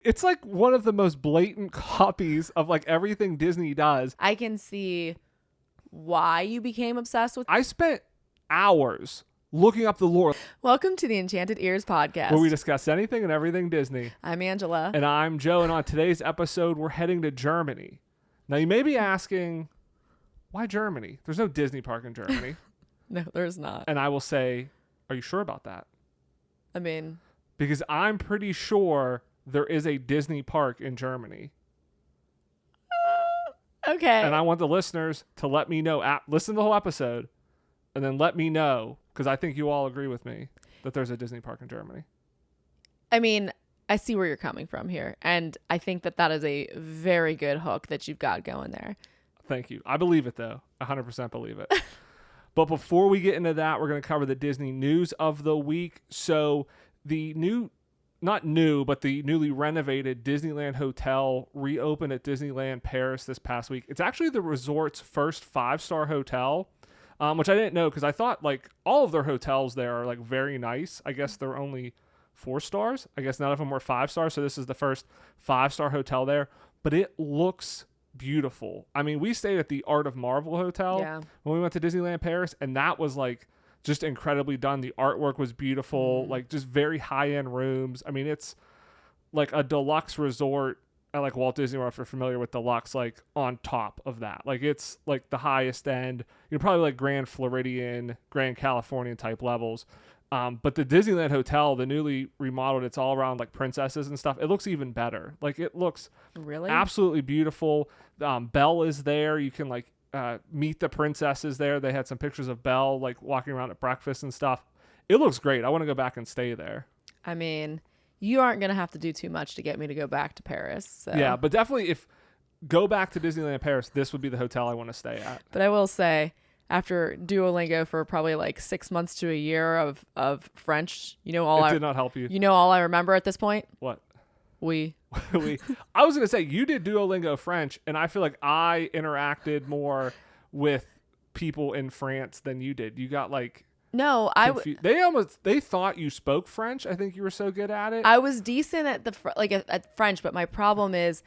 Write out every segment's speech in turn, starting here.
It's like one of the most blatant copies of like everything Disney does. I can see why you became obsessed with. I spent hours looking up the lore Welcome to the Enchanted Ears podcast. where we discuss anything and everything Disney. I'm Angela. And I'm Joe, and on today's episode, we're heading to Germany. Now, you may be asking, why Germany? There's no Disney park in Germany. No, there's not. And I will say, are you sure about that? I mean, Because I'm pretty sure there is a Disney park in Germany. okay. And I want the listeners to let me know, listen to the whole episode, and then let me know, because I think you all agree with me, that there's a Disney park in Germany. I mean, I see where you're coming from here. And I think that that is a very good hook that you've got going there. Thank you. I believe it, though. 100% believe it. But before we get into that, we're going to cover the Disney news of the week. So the not new, but the newly renovated Disneyland Hotel reopened at Disneyland Paris this past week. It's actually the resort's first 5-star hotel, which I didn't know because I thought like all of their hotels there are like very nice. I guess they're only 4 stars. I guess none of them were 5 stars. So this is the first 5-star hotel there, but it looks beautiful. I mean, we stayed at the Art of Marvel Hotel when we went to Disneyland Paris, and that was like just incredibly done. The artwork was beautiful, like just very high-end rooms. I mean, it's like a deluxe resort at like Walt Disney World, if you're familiar with deluxe, like on top of that. Like it's like the highest end. You're probably like Grand Floridian, Grand Californian type levels. But the Disneyland Hotel, the newly remodeled, it's all around like princesses and stuff. It looks even better. Like it looks really absolutely beautiful. Belle is there. You can like meet the princesses there. They had some pictures of Belle like walking around at breakfast and stuff. It looks great. I want to go back and stay there. I mean, you aren't going to have to do too much to get me to go back to Paris. So. Yeah, but definitely if go back to Disneyland Paris, this would be the hotel I want to stay at. But I will say, after Duolingo for probably like 6 months to a year of French, It did not help you. You know all I remember at this point? What? We. I was going to say, you did Duolingo French, and I feel like I interacted more with people in France than you did. You got like... No, they thought you spoke French. I think you were so good at it. I was decent at at French, but my problem is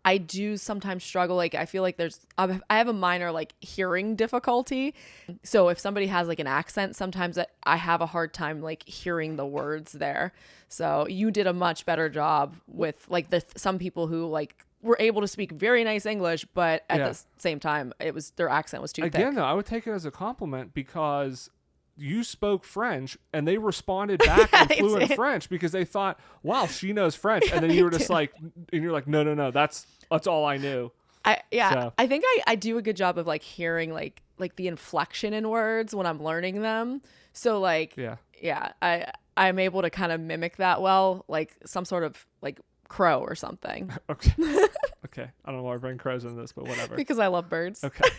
I do sometimes struggle. Like I feel like I have a minor like hearing difficulty. So if somebody has like an accent, sometimes I have a hard time like hearing the words there. So you did a much better job with like some people who like were able to speak very nice English, but at the same time their accent was too thick. Again, though, I would take it as a compliment because you spoke French and they responded back in fluent French because they thought, wow, she knows French. And then you were just like, and you're like, no, that's all I knew. I think I do a good job of like hearing like the inflection in words when I'm learning them. So like, I'm able to kind of mimic that well, like some sort of like crow or something. Okay. I don't know why I bring crows into this, but whatever. Because I love birds. Okay.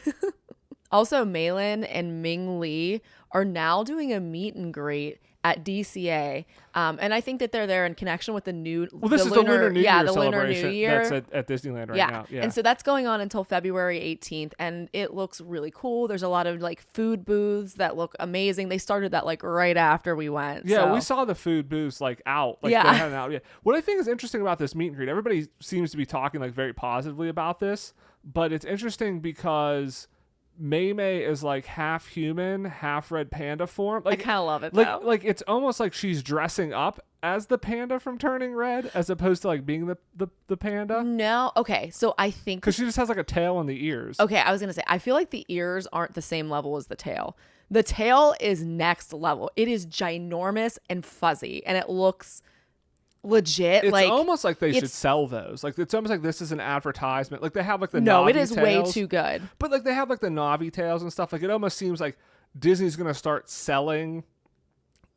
Also, Malin and Ming Lee are now doing a meet and greet at DCA, and I think that they're there in connection with the Lunar New Year celebration that's at Disneyland right now. Yeah, and so that's going on until February 18th, and it looks really cool. There's a lot of like food booths that look amazing. They started that like right after we went. Yeah, so. We saw the food booths like out. Like, they had out. Yeah. What I think is interesting about this meet and greet, everybody seems to be talking like very positively about this, but it's interesting because Mei is like half human, half red panda form. Like, I kind of love it though. Like it's almost like she's dressing up as the panda from Turning Red, as opposed to like being the panda. No, okay. So I think because she just has like a tail and the ears. Okay, I was gonna say I feel like the ears aren't the same level as the tail. The tail is next level. It is ginormous and fuzzy, and it looks legit. It's like almost like they should sell those. Like it's almost like this is an advertisement. Like they have like the no, Navi it is tails, way too good. But like they have like the Navi tails and stuff. Like it almost seems like Disney's gonna start selling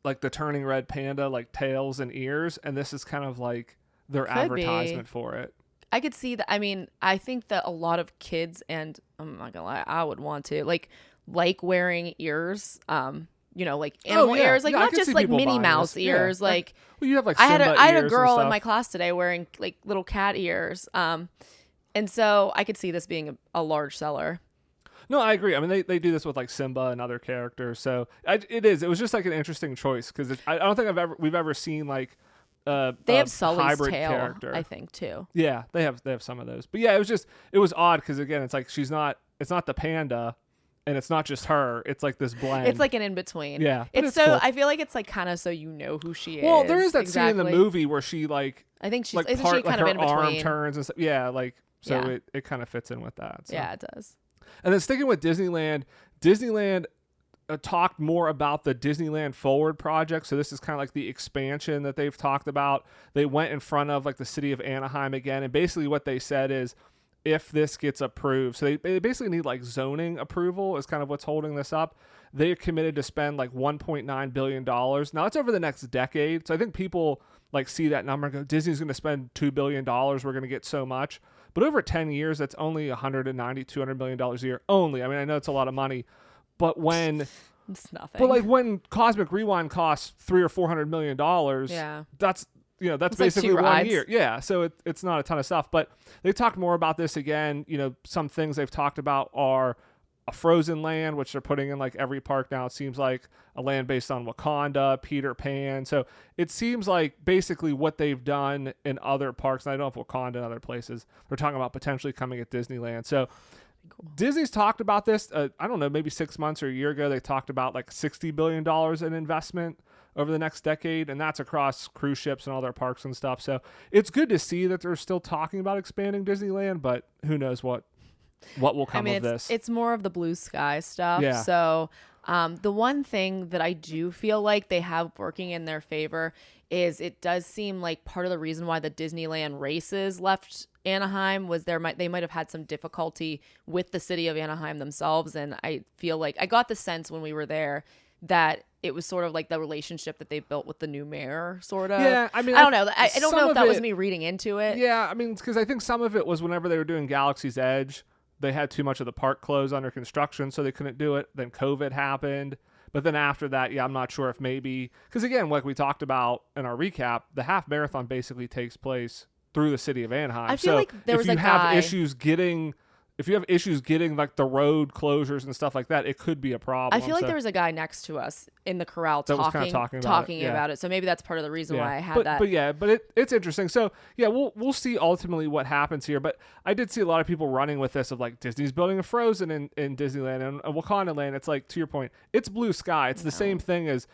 like the Turning Red panda like tails and ears, and this is kind of like their advertisement for it. I could see that. I mean, I think that a lot of kids, and I'm not gonna lie, I would want to like wearing ears. Like animal ears, like not just like Minnie Mouse ears. Like well, you have like I Simba had a ears girl in my class today wearing like little cat ears. And so I could see this being a large seller. No, I agree. I mean, they do this with like Simba and other characters. So it was just like an interesting choice because I don't think we've ever seen like They a have Sully's hybrid tail, character. I think, too. Yeah, they have some of those. But yeah, it was odd because again, it's like it's not the panda, and it's not just her. It's like this blend. It's like an in between. Yeah, but it's so cool. I feel like it's like kind of so you know who she is. Well, there is that scene in exactly. the movie where she like I think she's like isn't part she kind like of her in arm between? turns and stuff. Yeah, like so Yeah. it kind of fits in with that. So. Yeah, it does. And then sticking with Disneyland talked more about the Disneyland Forward project. So this is kind of like the expansion that they've talked about. They went in front of like the city of Anaheim again. And basically what they said is if this gets approved, so they basically need like zoning approval is kind of what's holding this up. They're committed to spend like $1.9 billion. Now that's over the next decade. So I think people like see that number and go, Disney's going to spend $2 billion. We're going to get so much. But over 10 years, that's only $200 million a year only. I mean, I know it's a lot of money. But when It's nothing. But like when Cosmic Rewind costs $300 or $400 million, yeah, that's that's it's like basically 2 1 rides. year. Yeah, so it's not a ton of stuff. But they talked more about this again. Some things they've talked about are a Frozen land, which they're putting in like every park now. It seems like a land based on Wakanda, Peter Pan. So it seems like basically what they've done in other parks. And I don't know if Wakanda and other places. They're talking about potentially coming at Disneyland. So. Cool. Disney's talked about this, I don't know, maybe 6 months or a year ago. They talked about like $60 billion in investment over the next decade, and that's across cruise ships and all their parks and stuff. So it's good to see that they're still talking about expanding Disneyland, but who knows what will come of this. It's more of the blue sky stuff. Yeah. So the one thing that I do feel like they have working in their favor is it does seem like part of the reason why the Disneyland races left Anaheim was they might have had some difficulty with the city of Anaheim themselves. And I feel like I got the sense when we were there that it was sort of like the relationship that they built with the new mayor, sort of. Yeah, I mean, I don't know. I don't know if that was it, me reading into it. Yeah, I mean, because I think some of it was whenever they were doing Galaxy's Edge, they had too much of the park closed under construction, so they couldn't do it. Then COVID happened. But then after that, yeah, I'm not sure if maybe... Because again, like we talked about in our recap, the half marathon basically takes place through the city of Anaheim. I feel like there was a guy... If you have issues getting like the road closures and stuff like that, it could be a problem. I feel like there was a guy next to us in the corral talking about it. So maybe that's part of the reason why I had that. But it's interesting. So yeah, we'll see ultimately what happens here. But I did see a lot of people running with this of like Disney's building a Frozen in Disneyland and a Wakanda land. It's like, to your point, it's blue sky. It's the same thing as,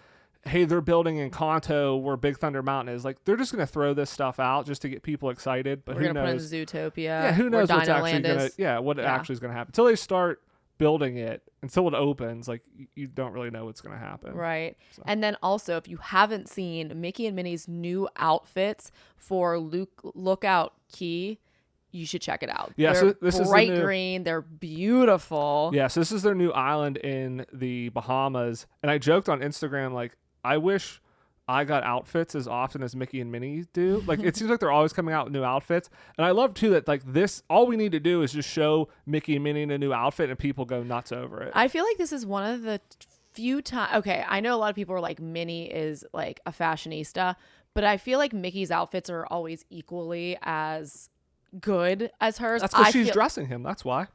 hey, they're building in Kanto where Big Thunder Mountain is. Like, they're just going to throw this stuff out just to get people excited. But we're who knows? We're going to put in Zootopia. Yeah, who knows what's actually going to... what actually is going to happen. Until they start building it, until it opens, like, you don't really know what's going to happen. Right. So. And then also, if you haven't seen Mickey and Minnie's new outfits for Lookout Key... you should check it out. Yeah, they're so this is bright green. They're beautiful. Yeah, so this is their new island in the Bahamas. And I joked on Instagram, like, I wish I got outfits as often as Mickey and Minnie do. Like, it seems like they're always coming out with new outfits. And I love, too, that, like, this, all we need to do is just show Mickey and Minnie in a new outfit and people go nuts over it. I feel like this is one of the few times... Okay, I know a lot of people are like, Minnie is, like, a fashionista. But I feel like Mickey's outfits are always equally as... good as hers. That's because she's dressing him. That's why.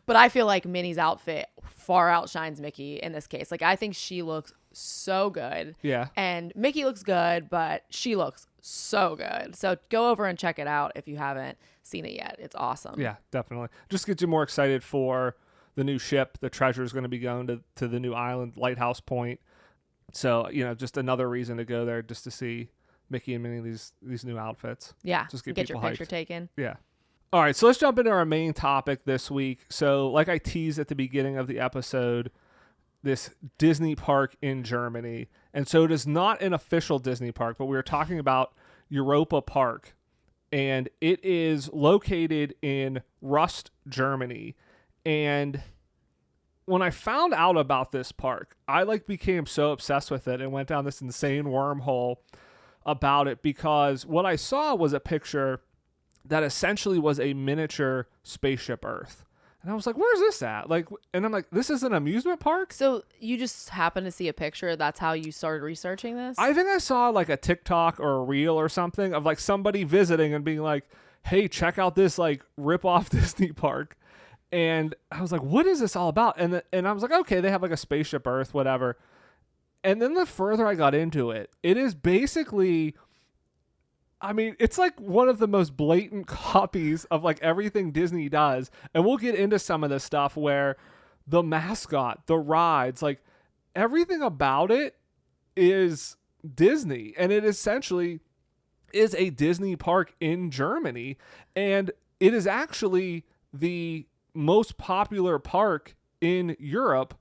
But I feel like Minnie's outfit far outshines Mickey in this case. Like, I think she looks so good. Yeah. And Mickey looks good, but she looks so good. So go over and check it out if you haven't seen it yet. It's awesome. Yeah, definitely. Just gets you more excited for the new ship. The treasure is going to be going to the new island, Lighthouse Point. So, just another reason to go there just to see Mickey and Minnie these new outfits. Yeah. Just get your picture hyped. taken. Yeah. All right, so let's jump into our main topic this week. So, like I teased at the beginning of the episode, this Disney park in Germany. And so it is not an official Disney park, but we are talking about Europa Park. And it is located in Rust, Germany. And when I found out about this park, I became so obsessed with it and went down this insane wormhole about it, because what I saw was a picture that essentially was a miniature spaceship Earth. And I was like, where's this at? And I'm like, this is an amusement park? So you just happened to see a picture. That's how you started researching this? I think I saw like a TikTok or a reel or something of like somebody visiting and being like, hey, check out this like rip-off Disney park. And I was like, what is this all about? And I was like, okay, they have like a spaceship Earth, whatever. And then the further I got into it, it is basically I mean, it's like one of the most blatant copies of like everything Disney does. And we'll get into some of this stuff where the mascot, the rides, like everything about it is Disney. And it essentially is a Disney park in Germany. And it is actually the most popular park in Europe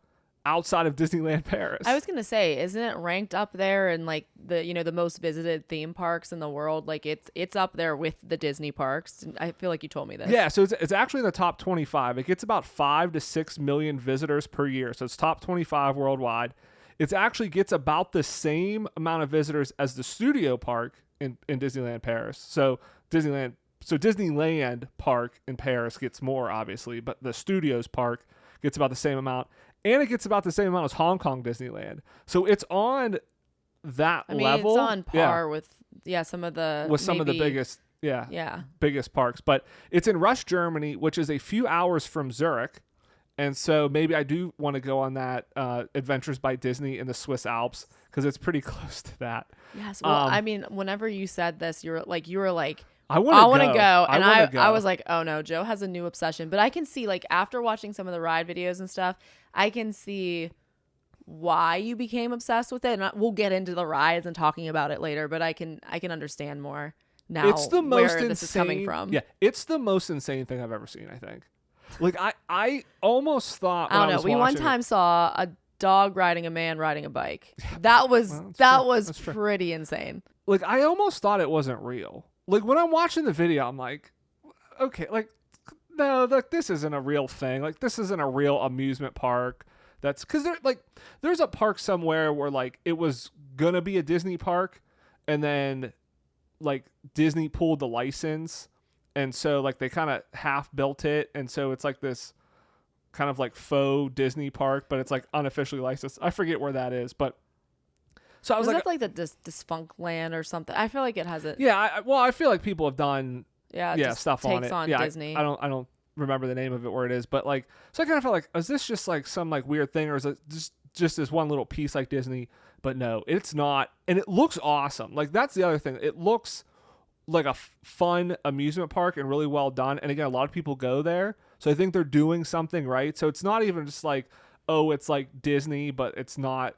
outside of Disneyland Paris. I was gonna say, isn't it ranked up there in like the most visited theme parks in the world? Like it's up there with the Disney parks. I feel like you told me this. Yeah, so it's actually in the top 25. It gets about 5 to 6 million visitors per year. So it's top 25 worldwide. It actually gets about the same amount of visitors as the Studio Park in Disneyland Paris. So Disneyland Park in Paris gets more, obviously, but the Studios Park gets about the same amount. And it gets about the same amount as Hong Kong Disneyland. So it's on that level. It's on par with some of the biggest parks. But it's in Rush, Germany, which is a few hours from Zurich. And so maybe I do want to go on that Adventures by Disney in the Swiss Alps because it's pretty close to that. Yes. Well, I mean, whenever you said this, you were like. I want to go. And I was like, oh no, Joe has a new obsession. But I can see, like, after watching some of the ride videos and stuff, I can see why you became obsessed with it. And we'll get into the rides and talking about it later, but I can understand more now. It's the most insane, this is coming from. Yeah, it's the most insane thing I've ever seen, I think. Like, I almost thought I don't know. We one time saw a dog riding a man riding a bike. That was pretty insane. Like, I almost thought it wasn't real. Like, when I'm watching the video, I'm like, okay, like, no, like, this isn't a real thing. Like, this isn't a real amusement park. That's because there's a park somewhere where, like, it was gonna be a Disney park, and then, like, Disney pulled the license, and so, like, they kind of half built it, and so it's like this kind of like faux Disney park, but it's like unofficially licensed. I forget where that is, but. So I was like the Defunct Land or something. I feel like it has it. Yeah, I feel like people have done stuff on it. On Disney. I don't remember the name of it where it is, but like, so I kind of felt like, is this just like some like weird thing, or is it just this one little piece like Disney? But no, it's not, and it looks awesome. Like, that's the other thing. It looks like a fun amusement park and really well done. And again, a lot of people go there, so I think they're doing something right. So it's not even just like, oh, it's like Disney, but it's not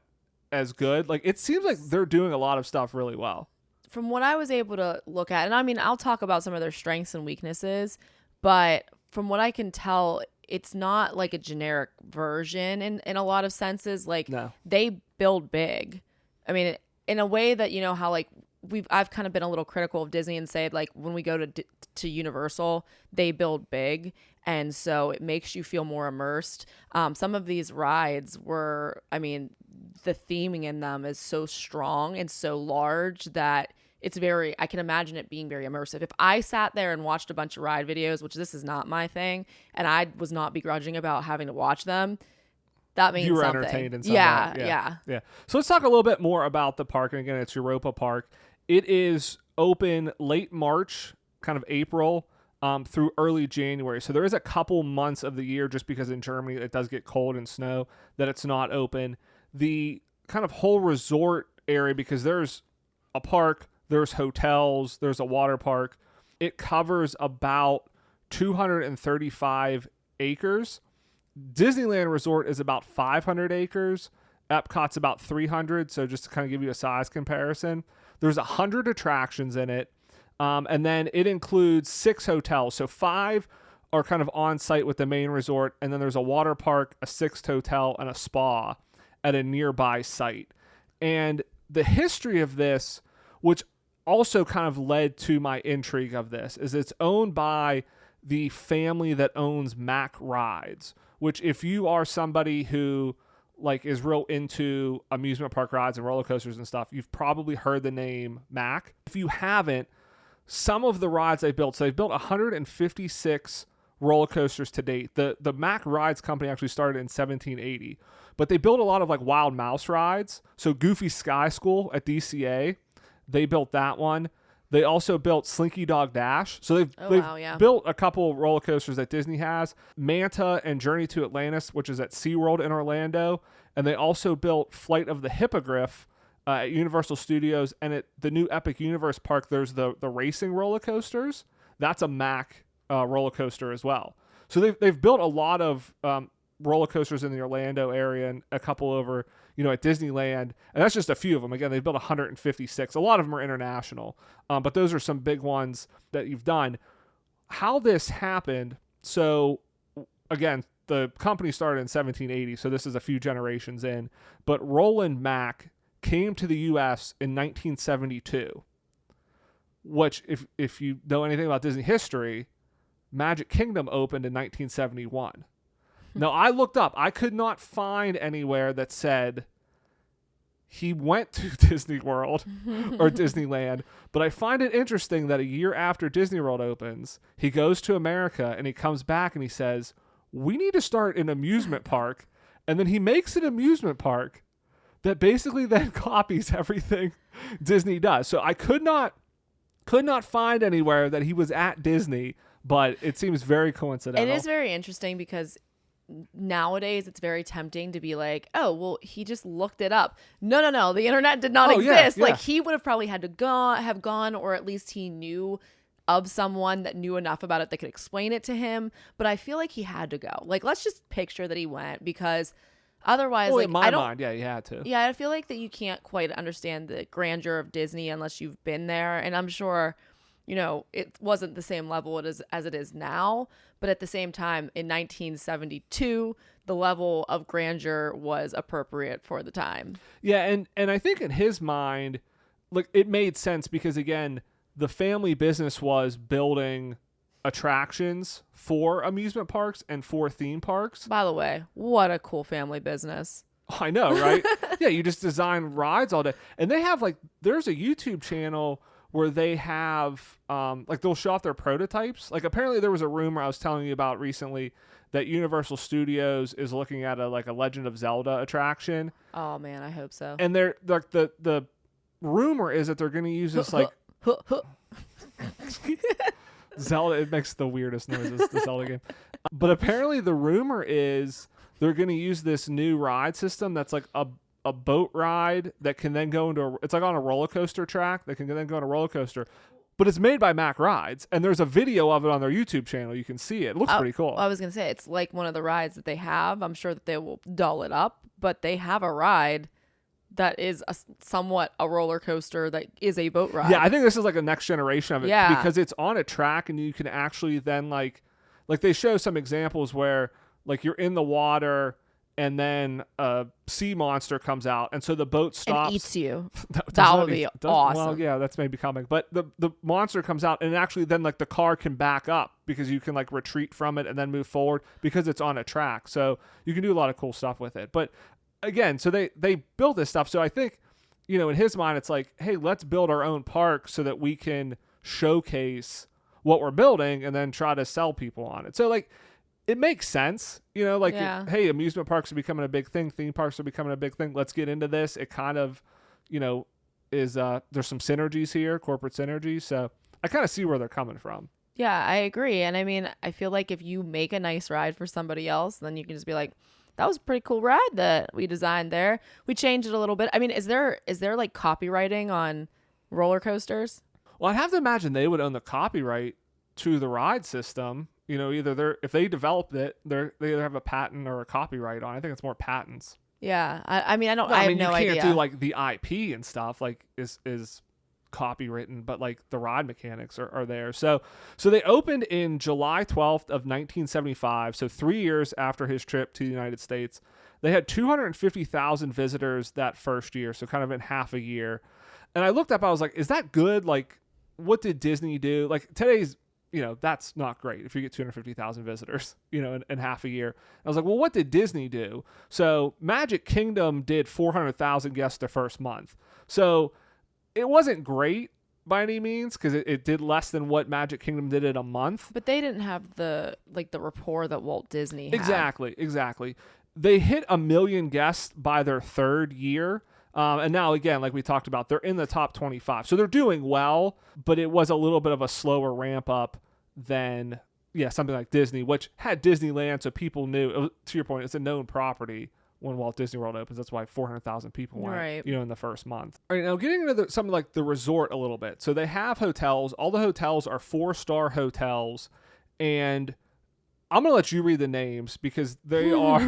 as good. Like, it seems like they're doing a lot of stuff really well. From what I was able to look at, and I mean, I'll talk about some of their strengths and weaknesses, but from what I can tell, it's not like a generic version in a lot of senses. Like, no. They build big. I mean, in a way that, you know, how like I've kind of been a little critical of Disney and said, like, when we go to Universal, they build big, and so it makes you feel more immersed. Some of these rides were, I mean, the theming in them is so strong and so large that it's I can imagine it being very immersive. If I sat there and watched a bunch of ride videos, which this is not my thing, and I was not begrudging about having to watch them, that means you were something. Entertained in some Yeah. So let's talk a little bit more about the park. And again, it's Europa Park. It is open late March, kind of April, through early January. So there is a couple months of the year, just because in Germany it does get cold and snow, that it's not open. The kind of whole resort area, because there's a park, there's hotels, there's a water park. It covers about 235 acres. Disneyland Resort is about 500 acres. Epcot's about 300. So just to kind of give you a size comparison, there's 100 attractions in it. And then it includes 6 hotels. So 5 are kind of on site with the main resort. And then there's a water park, a 6th hotel, and a spa at a nearby site. And the history of this, which also kind of led to my intrigue of this, is it's owned by the family that owns Mack Rides, which, if you are somebody who like is real into amusement park rides and roller coasters and stuff, you've probably heard the name Mack. If you haven't, some of the rides they've built, so they've built 156 roller coasters to date. The Mack Rides company actually started in 1780, but they built a lot of like Wild Mouse rides. So Goofy Sky School at DCA, they built that one. They also built Slinky Dog Dash. So they've built a couple roller coasters that Disney has. Manta and Journey to Atlantis, which is at SeaWorld in Orlando. And they also built Flight of the Hippogriff at Universal Studios, and at the new Epic Universe Park, there's the racing roller coasters. That's a Mack roller coaster as well. So they've built a lot of roller coasters in the Orlando area and a couple over, at Disneyland. And that's just a few of them. Again, they've built 156. A lot of them are international. But those are some big ones that you've done. How this happened, so again, the company started in 1780, so this is a few generations in. But Roland Mack came to the U.S. in 1972, which, if you know anything about Disney history, Magic Kingdom opened in 1971. Now, I looked up. I could not find anywhere that said he went to Disney World or Disneyland, but I find it interesting that a year after Disney World opens, he goes to America and he comes back and he says, we need to start an amusement park. And then he makes an amusement park that basically then copies everything Disney does. So I could not find anywhere that he was at Disney, but it seems very coincidental. It is very interesting because nowadays it's very tempting to be like, oh, well, he just looked it up. No, the internet did not exist. Yeah. Like, he would have probably had to have gone, or at least he knew of someone that knew enough about it that could explain it to him. But I feel like he had to go. Like, let's just picture that he went, because otherwise, in my mind, yeah, he had to. Yeah, I feel like that you can't quite understand the grandeur of Disney unless you've been there. And I'm sure, it wasn't the same level as it is now. But at the same time, in 1972, the level of grandeur was appropriate for the time. Yeah, and I think in his mind, like, it made sense because, again, the family business was building attractions for amusement parks and for theme parks. By the way, what a cool family business. I know, right? Yeah, you just design rides all day. And they have, there's a YouTube channel where they have, they'll show off their prototypes. Like, apparently there was a rumor I was telling you about recently that Universal Studios is looking at a Legend of Zelda attraction. Oh, man, I hope so. And they're, the rumor is that they're going to use this, Zelda, it makes the weirdest noises, the Zelda game. But apparently the rumor is they're going to use this new ride system that's like a boat ride that can then go into it's like on a roller coaster track that can then go on a roller coaster. But it's made by Mack Rides, and there's a video of it on their YouTube channel. You can see it. It looks pretty cool. I was going to say, it's like one of the rides that they have. I'm sure that they will doll it up, but they have a ride that is somewhat a roller coaster that is a boat ride. Yeah, I think this is like a next generation of it. Yeah. Because it's on a track, and you can actually then like they show some examples where you're in the water and then a sea monster comes out, and so the boat stops and eats you. That would be awesome. Well, yeah, that's maybe coming. But the monster comes out, and actually then the car can back up because you can retreat from it and then move forward because it's on a track. So you can do a lot of cool stuff with it. But again, so they built this stuff. So I think, in his mind, it's like, hey, let's build our own park so that we can showcase what we're building and then try to sell people on it. So it makes sense, hey, amusement parks are becoming a big thing. Theme parks are becoming a big thing. Let's get into this. It kind of, is there's some synergies here, corporate synergies. So I kind of see where they're coming from. Yeah, I agree. And I mean, I feel like if you make a nice ride for somebody else, then you can just be like, that was a pretty cool ride that we designed there. We changed it a little bit. I mean, is there copywriting on roller coasters? Well, I'd have to imagine they would own the copyright to the ride system. Either if they developed it, they either have a patent or a copyright on it. I think it's more patents. Yeah. I have no idea. You can't do the IP and stuff is copywritten, but the ride mechanics are there. So they opened in July 12th of 1975. So 3 years after his trip to the United States. They had 250,000 visitors that first year. So kind of in half a year. And I looked up, I was like, is that good? What did Disney do? Today's, that's not great if you get 250,000 visitors, in half a year. I was like, well, what did Disney do? So Magic Kingdom did 400,000 guests their first month. So it wasn't great by any means because it did less than what Magic Kingdom did in a month. But they didn't have the rapport that Walt Disney had. Exactly. They hit 1 million guests by their third year. And now, again, like we talked about, they're in the top 25. So they're doing well, but it was a little bit of a slower ramp up than, something like Disney, which had Disneyland, so people knew, to your point, it's a known property, when Walt Disney World opens. That's why 400,000 people went, Right. in the first month. All right, now getting into some of like the resort a little bit. So they have hotels. All the hotels are 4-star hotels, and I'm going to let you read the names because they are,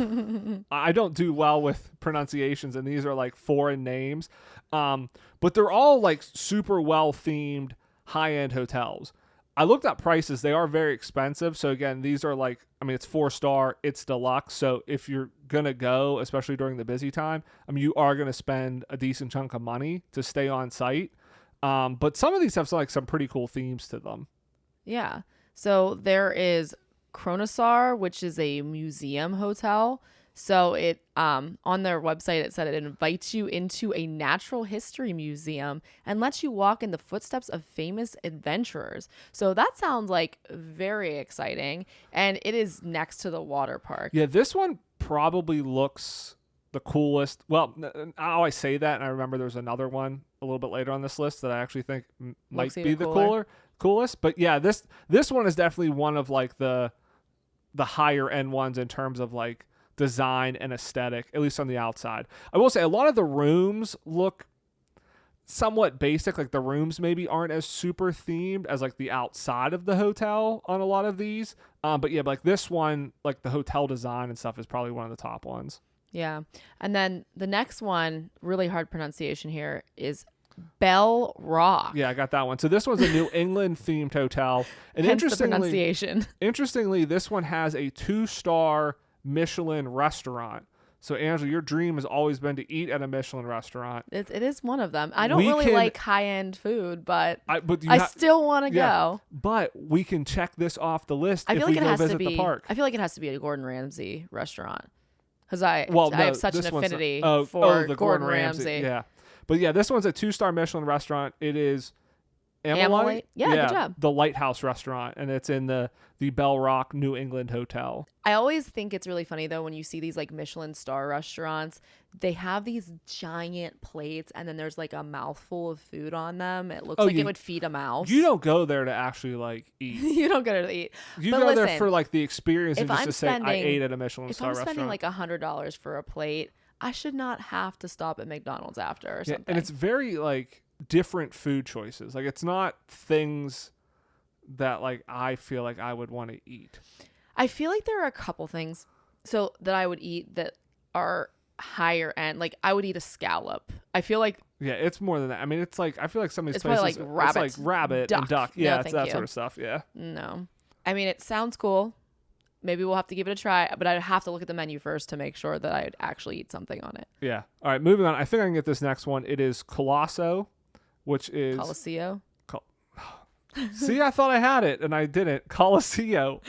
I don't do well with pronunciations, and these are like foreign names. But they're all like super well themed high-end hotels. I looked at prices. They are very expensive. So again, these are like, I mean, it's 4-star, it's deluxe. So if you're going to go, especially during the busy time, I mean, you are going to spend a decent chunk of money to stay on site. But some of these have some pretty cool themes to them. Yeah. So there is Kronosar, which is a museum hotel. So it on their website, it said it invites you into a natural history museum and lets you walk in the footsteps of famous adventurers. So that sounds like very exciting. And it is next to the water park. Yeah, this one probably looks the coolest. Well, I always say that, and I remember there's another one a little bit later on this list that I actually think might be the coolest. But yeah, this one is definitely one of like the higher end ones in terms of like design and aesthetic, at least on the outside. I will say a lot of the rooms look somewhat basic. Like the rooms maybe aren't as super themed as like the outside of the hotel on a lot of these. But yeah, like this one, like the hotel design and stuff is probably one of the top ones. Yeah. And then the next one, really hard pronunciation here, is Bell Rock. Yeah, I got that one. So this one's a New England themed hotel. And Hence the pronunciation. Interestingly, this one has a 2-star Michelin restaurant. So Angela, your dream has always been to eat at a Michelin restaurant. It is one of them. I don't really like high-end food, but I still want to go. But we can check this off the list if we go visit the park. I feel like it has to be a Gordon Ramsay restaurant because I have such an affinity for the Gordon Ramsay. Yeah. But yeah, this one's a 2-star Michelin restaurant. It is Amylite? Yeah, good job. The Lighthouse restaurant, and it's in the Bell Rock New England Hotel. I always think it's really funny though when you see these like Michelin star restaurants, they have these giant plates and then there's like a mouthful of food on them. It looks like it would feed a mouse. You don't go there to actually like eat. You don't go there to eat. You go there for like the experience and just to say I ate at a Michelin star restaurant. If I'm spending like $100 for a plate, I should not have to stop at McDonald's after or something. And it's very like different food choices. Like it's not things that like I feel like I would want to eat. I feel like there are a couple things that I would eat that are higher end. Like I would eat a scallop. I feel like it's more than that. I mean, it's like I feel like some of these places like rabbit, it's like rabbit and duck. Yeah, no, it's that sort of stuff. Yeah. No. I mean, it sounds cool. Maybe we'll have to give it a try, but I'd have to look at the menu first to make sure that I'd actually eat something on it. Yeah. All right, moving on. I think I can get this next one. It is Colosso, which is Colosseo. See, I thought I had it and I didn't. Colosseo.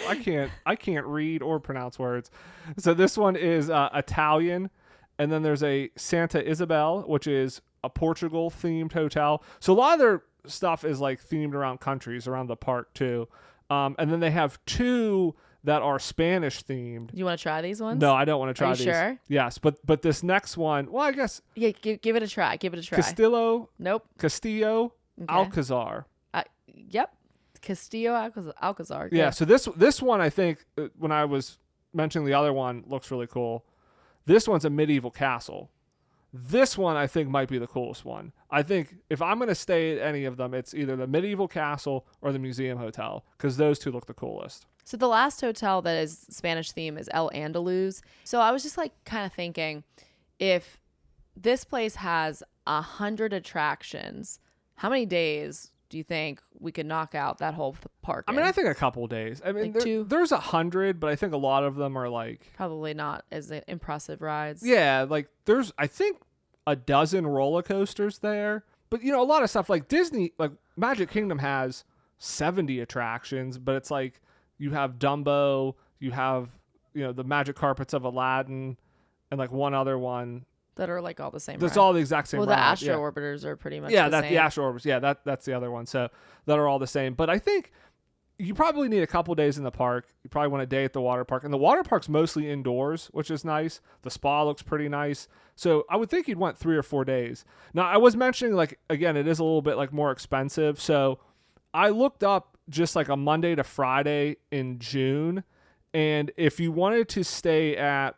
I can't read or pronounce words. So this one is Italian, and then there's a Santa Isabel, which is a Portugal themed hotel. So a lot of their stuff is like themed around countries around the park too. And then they have 2 that are Spanish themed. You want to try these ones? No, I don't want to try these. Sure? Yes, but this next one, well, I guess. Yeah, give it a try. Give it a try. Castillo. Nope. Castillo. Okay. Alcazar. Yep. Castillo Alcazar. Yeah, so this one, I think, when I was mentioning the other one, looks really cool. This one's a medieval castle. This one, I think, might be the coolest one. I think if I'm going to stay at any of them, it's either the medieval castle or the museum hotel, because those 2 look the coolest. So the last hotel that is Spanish theme is El Andaluz. So I was just like kind of thinking, if this place has 100 attractions, how many days do you think we could knock out that whole park? I mean, I think a couple days. I mean, like there's 100, but I think a lot of them are like probably not as impressive rides. Yeah, like there's I think a dozen roller coasters there, but a lot of stuff like Disney, like Magic Kingdom has 70 attractions, but it's like you have Dumbo, you have the Magic Carpets of Aladdin, and like one other one. That are like all the same. That's all the exact same. Well, the Astro Orbiters are pretty much the same. The Astro Orbiters. Yeah, that's the other one. So that are all the same. But I think you probably need a couple days in the park. You probably want a day at the water park, and the water park's mostly indoors, which is nice. The spa looks pretty nice. So I would think you'd want 3 or 4 days. Now I was mentioning like again, it is a little bit like more expensive. So I looked up just like a Monday to Friday in June, and if you wanted to stay at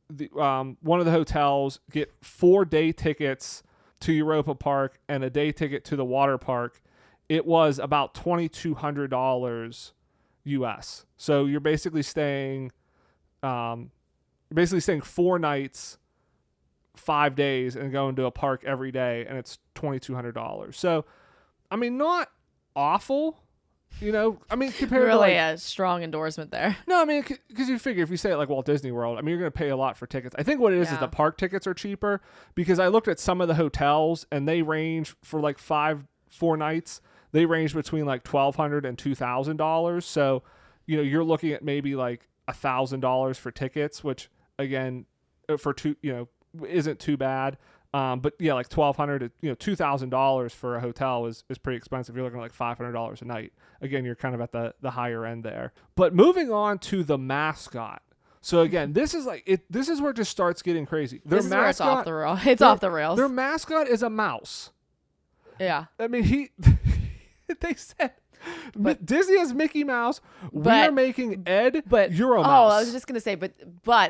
one of the hotels get 4-day tickets to Europa Park and a day ticket to the water park. It was about $2,200 US. So you're basically staying 4 nights, 5 days, and going to a park every day, and it's $2,200. So, I mean, not awful, I mean, compared really to a strong endorsement there. No, I mean, because you figure if you stay at like Walt Disney World, I mean, you're going to pay a lot for tickets. I think what it is the park tickets are cheaper, because I looked at some of the hotels and they range for like 4 nights. They range between like $1,200 and $2,000. So, you're looking at maybe like $1,000 for tickets, which again, for isn't too bad. But yeah, like $1,200 to $2,000 for a hotel is pretty expensive. You're looking at like $500 a night. Again, you're kind of at the higher end there. But moving on to the Mascot. So again, this is where it just starts getting crazy. This is where it's off the rails. It's off the rails. Their mascot is a mouse. Yeah. I mean, they said, but Disney has Mickey Mouse. We're making Ed Euromaus. Oh, I was just gonna say, but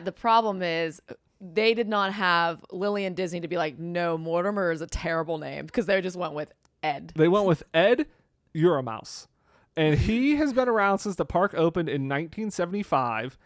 the problem is they did not have Lily and Disney to be like, no, Mortimer is a terrible name, because they just went with Ed. They went with Ed Euromaus, and he has been around since the park opened in 1975.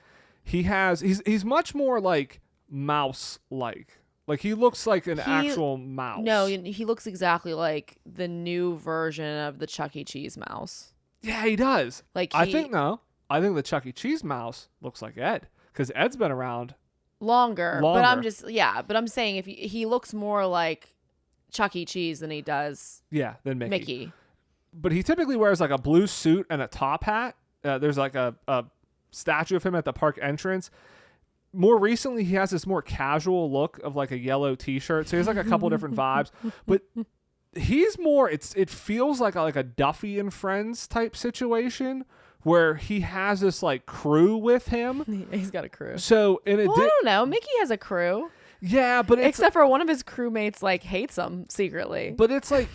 He's much more like mouse-like. Like, he looks like an actual mouse. No, he looks exactly like the new version of the Chuck E. Cheese mouse. Yeah, he does. I think the Chuck E. Cheese mouse looks like Ed, because Ed's been around longer. But I'm saying if he looks more like Chuck E. Cheese than he does than Mickey. But he typically wears like a blue suit and a top hat. There's like a statue of him at the park entrance. More recently, he has this more casual look of like a yellow t-shirt. So he has like a couple different vibes, but he's more, it feels like a Duffy and Friends type situation, where he has this like crew with him. He's got a crew. So I don't know. Mickey has a crew. Yeah, but except for one of his crewmates like hates him secretly. But it's like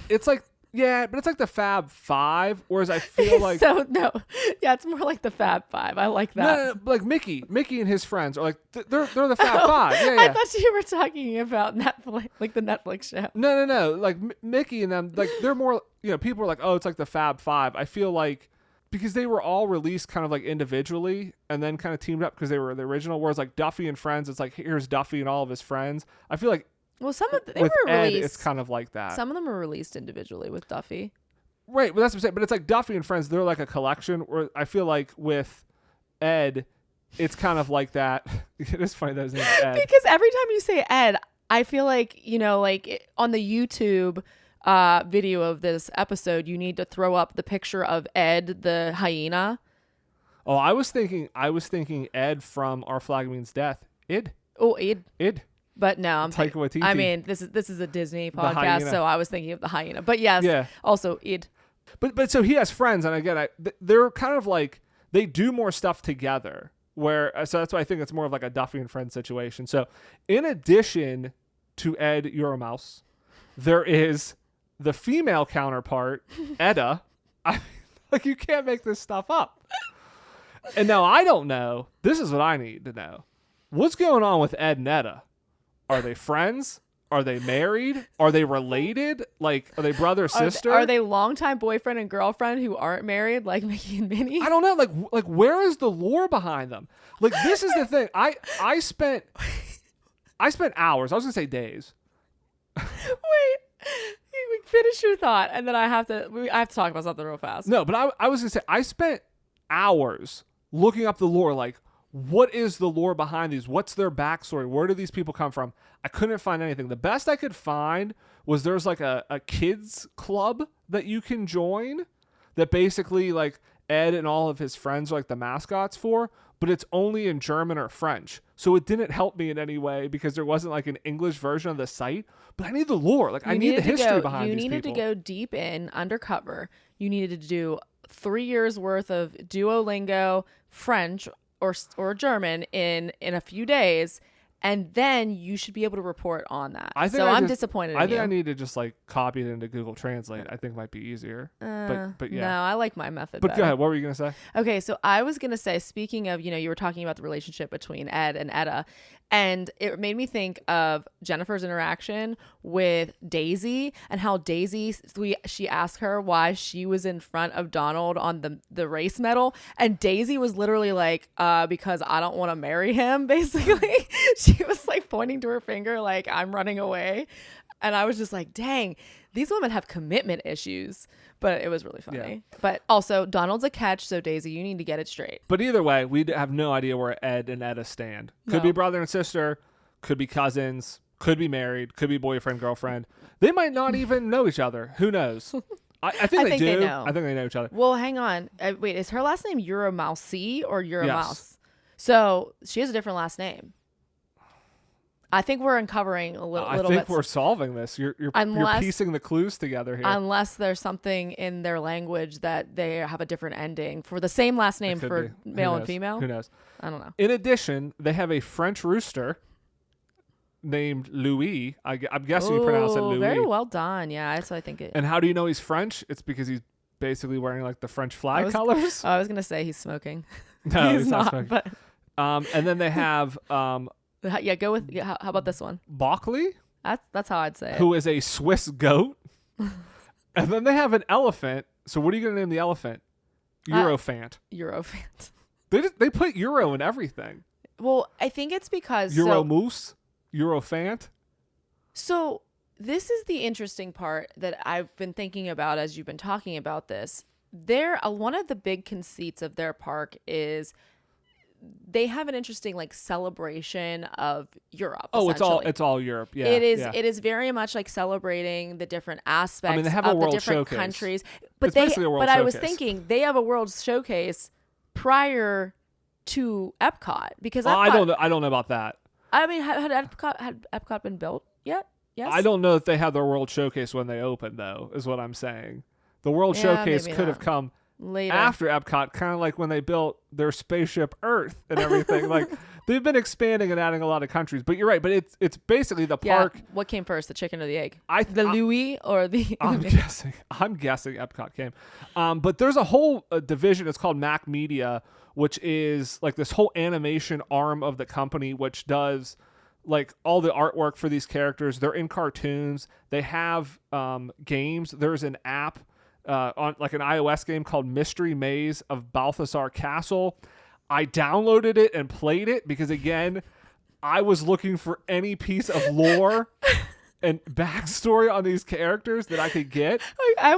the Fab Five, whereas I feel like it's more like the Fab Five. I like that. No, like Mickey and his friends are like they're the Fab Five. Yeah, I thought you were talking about Netflix, like the Netflix show. No. Like Mickey and them, like they're more. People are like, oh, it's like the Fab Five. I feel like, because they were all released kind of like individually and then kind of teamed up because they were the original. Whereas like Duffy and Friends, it's like, here's Duffy and all of his friends. I feel like, well, some of they with were Ed, released. it's kind of like that. Some of them were released individually with Duffy. Right, but that's what I'm saying. But it's like Duffy and Friends, they're like a collection. Where I feel like with Ed, it's kind of like that. It is funny that his name is Ed. Because every time you say Ed, I feel like, like on the YouTube video of this episode, you need to throw up the picture of Ed the hyena. Oh, I was thinking Ed from Our Flag Means Death. Id. Oh, Id. Id. But no, I mean, this is a Disney podcast, so I was thinking of the hyena. But yes, also Id. But so he has friends, and again, they're kind of like, they do more stuff together. So that's why I think it's more of like a Duffy and Friends situation. So in addition to Ed Euromaus, there is the female counterpart, Edda. Like, you can't make this stuff up. And now I don't know. This is what I need to know. What's going on with Ed and Edda? Are they friends? Are they married? Are they related? Like, are they brother, sister? Are they longtime boyfriend and girlfriend who aren't married, like Mickey and Minnie? I don't know. Like where is the lore behind them? Like, this is the thing. I spent hours. I was gonna say days. Wait, finish your thought, and then I have to talk about something real fast. No, but I was gonna say, I spent hours looking up the lore. Like, what is the lore behind these? What's their backstory? Where do these people come from? I couldn't find anything. The best I could find was there's like a kids club that you can join that basically like Ed and all of his friends are like the mascots for, but it's only in German or French. So it didn't help me in any way because there wasn't like an English version of the site, but I need the lore. Like, I need the history behind these people. You needed to go deep in undercover. You needed to do 3 years worth of Duolingo French or German in a few days, and then you should be able to report on that. So I'm disappointed in I think you. I need to just like copy it into Google Translate. I think might be easier. But yeah. No, I like my method But better. go ahead. What were you going to say? Okay, so I was going to say, speaking of, you were talking about the relationship between Ed and Etta, and it made me think of Jennifer's interaction with Daisy and how Daisy, she asked her why she was in front of Donald on the race medal. And Daisy was literally like, because I don't want to marry him, basically. She was like pointing to her finger like, I'm running away. And I was just like, dang, these women have commitment issues. But it was really funny. Yeah. But also, Donald's a catch, so Daisy, you need to get it straight. But either way, we have no idea where Ed and Etta stand. Could be brother and sister, could be cousins, could be married, could be boyfriend, girlfriend. They might not even know each other. Who knows? I think they do. I think they know each other. Well, hang on. Wait, is her last name Euromaus or Euromaus? Yes. So she has a different last name. I think we're uncovering a little bit. I think we're solving this. You're piecing the clues together here. Unless there's something in their language that they have a different ending for the same last name for male and female. Who knows? I don't know. In addition, they have a French rooster named Louis. I'm guessing you pronounce it Louis. Very well done. Yeah, that's what I think. And how do you know he's French? It's because he's basically wearing like the French flag colors. I was going to say he's smoking. No, he's not smoking. But and then they have... yeah, go with. How about this one? Bockley? That's how I'd say it. Who is a Swiss goat. And then they have an elephant. So what are you going to name the elephant? Eurofant. Eurofant. They put Euro in everything. Well, I think it's because... Euromoose? Eurofant? So this is the interesting part that I've been thinking about as you've been talking about this. One of the big conceits of their park is... they have an interesting like celebration of Europe. Oh, it's all Europe. Yeah, it is. Yeah. It is very much like celebrating the different aspects they have a of world the different showcase. Countries. But showcase. I was thinking they have a world showcase prior to Epcot because Epcot, I don't know about that. I mean, had Epcot been built yet? Yes. I don't know if they had their world showcase when they opened, though. Is what I'm saying. The world showcase could have come later after Epcot, kind of like when they built their spaceship Earth and everything. Like they've been expanding and adding a lot of countries. But you're right. But it's basically the park. Yeah. What came first, the chicken or the egg? Louis or the? I'm guessing Epcot came. But there's a whole division. It's called Mac Media, which is like this whole animation arm of the company, which does like all the artwork for these characters. They're in cartoons. They have games. There's an app. On like an iOS game called Mystery Maze of Balthasar Castle. I downloaded it and played it because, again, I was looking for any piece of lore and backstory on these characters that I could get.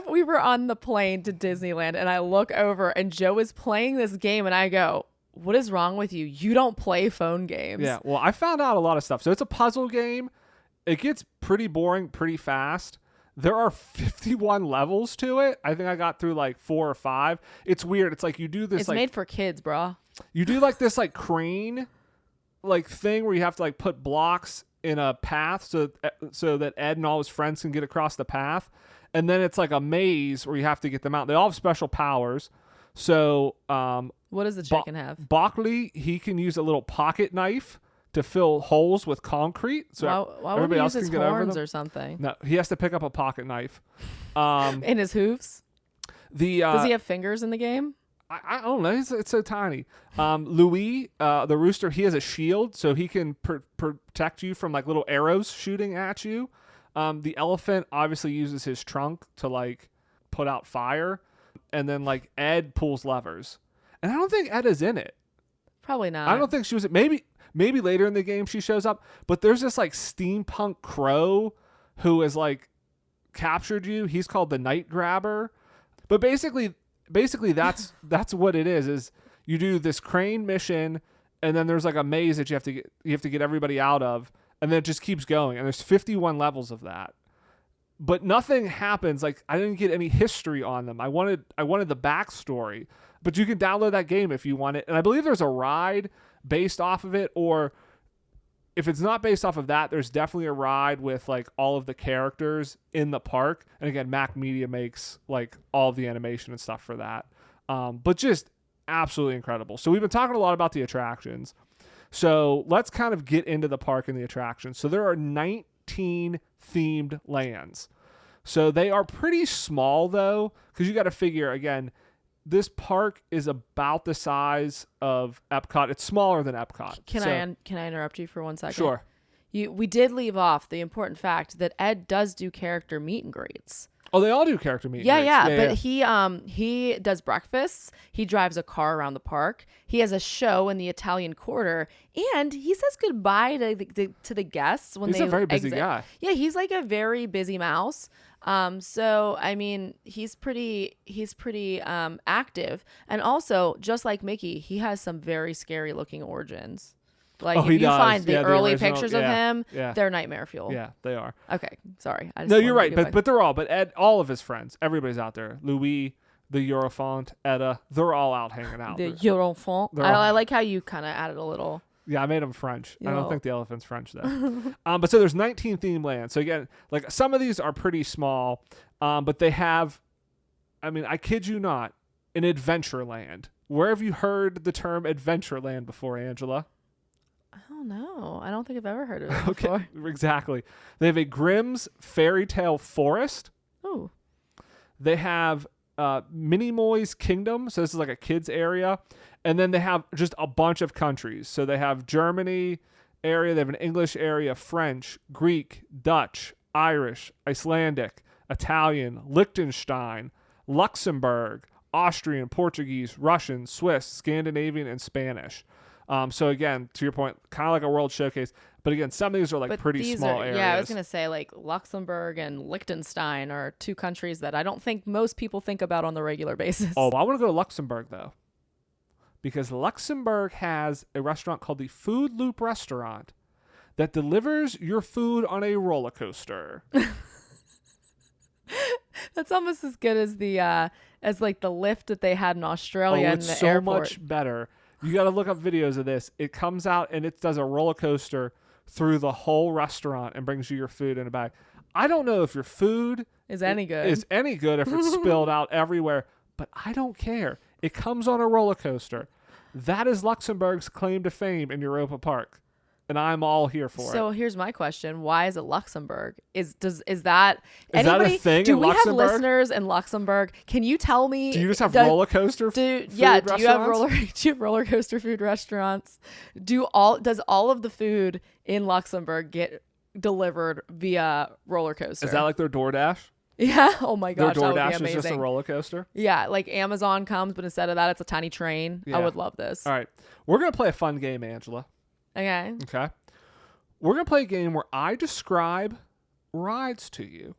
We were on the plane to Disneyland, and I look over, and Joe is playing this game, and I go, what is wrong with you? You don't play phone games. Yeah, well, I found out a lot of stuff. So it's a puzzle game. It gets pretty boring pretty fast. There are 51 levels to it. I think I got through like 4 or 5. It's weird. It's like you do this. It's like, made for kids, bro. You do like this like crane like thing where you have to like put blocks in a path so that Ed and all his friends can get across the path. And then it's like a maze where you have to get them out. They all have special powers. So what does the chicken have? Bockley, he can use a little pocket knife to fill holes with concrete, so why would he use his horns or something? No, he has to pick up a pocket knife. In his hooves? Does he have fingers in the game? I don't know. It's so tiny. Louis, the rooster, he has a shield, so he can protect you from like little arrows shooting at you. The elephant obviously uses his trunk to like put out fire, and then like Ed pulls levers, and I don't think Ed is in it. Probably not. I don't think she was. Maybe later in the game she shows up, but there's this like steampunk crow who has like captured you. He's called the Night Grabber. But basically that's what it is you do this crane mission, and then there's like a maze that you have to get everybody out of, and then it just keeps going. And there's 51 levels of that. But nothing happens. Like I didn't get any history on them. I wanted the backstory. But you can download that game if you want it. And I believe there's a ride based off of it, or if it's not based off of that, there's definitely a ride with like all of the characters in the park. And again, Mac Media makes like all of the animation and stuff for that. But just absolutely incredible. So we've been talking a lot about the attractions. So let's kind of get into the park and the attractions. So there are 19 themed lands. So they are pretty small though, because you got to figure again, this park is about the size of Epcot. It's smaller than Epcot. Can I interrupt you for 1 second? Sure. We did leave off the important fact that Ed does do character meet and greets. Oh, they all do character meet and greets. Yeah. But he does breakfasts. He drives a car around the park. He has a show in the Italian Quarter, and he says goodbye to the guests when He's they a very busy exit. guy. Yeah, he's like a very busy mouse. So I mean, he's pretty active, and also just like Mickey, he has some very scary looking origins. Like if you find the early pictures of him, they're nightmare fuel. Yeah, they are. Okay, sorry. No, you're right, but they're all. But Ed, all of his friends, everybody's out there. Louis, the Eurofont, Etta, they're all out hanging out. The Eurofont. I like how you kind of added a little. Yeah, I made them French. I don't think the elephant's French though. But so there's 19 theme lands. So again, like some of these are pretty small, but they have. I mean, I kid you not, an adventure land. Where have you heard the term adventure land before, Angela? I don't know. I don't think I've ever heard of it before. Okay, exactly. They have a Grimm's fairy tale forest. Oh. They have Minimoy's Kingdom. So this is like a kids area. And then they have just a bunch of countries. So they have Germany area. They have an English area, French, Greek, Dutch, Irish, Icelandic, Italian, Liechtenstein, Luxembourg, Austrian, Portuguese, Russian, Swiss, Scandinavian, and Spanish. So again, to your point, kind of like a world showcase. But again, some of these are like pretty small areas. Yeah, I was going to say like Luxembourg and Liechtenstein are two countries that I don't think most people think about on the regular basis. Oh, I want to go to Luxembourg though. Because Luxembourg has a restaurant called the Food Loop Restaurant that delivers your food on a roller coaster. That's almost as good as the as like the lift that they had in Australia in the so airport. Much better. You got to look up videos of this. It comes out and it does a roller coaster through the whole restaurant and brings you your food in a bag. I don't know if your food is any good if it's spilled out everywhere, but I don't care. It comes on a roller coaster. That is Luxembourg's claim to fame in Europa Park. And I'm all here for it. So here's my question: why is it Luxembourg? Is that anybody? Is that a thing? Do in we Luxembourg? have listeners in Luxembourg? Can you tell me? Do you just have roller coaster food yeah? restaurants? Do you have roller coaster food restaurants? Does all of the food in Luxembourg get delivered via roller coaster? Is that like their DoorDash? Yeah. Oh my gosh, their that would be DoorDash amazing. is just a roller coaster. Yeah, like Amazon comes, but instead of that, it's a tiny train. Yeah. I would love this. All right, we're gonna play a fun game, Angela. Okay. Okay. We're going to play a game where I describe rides to you.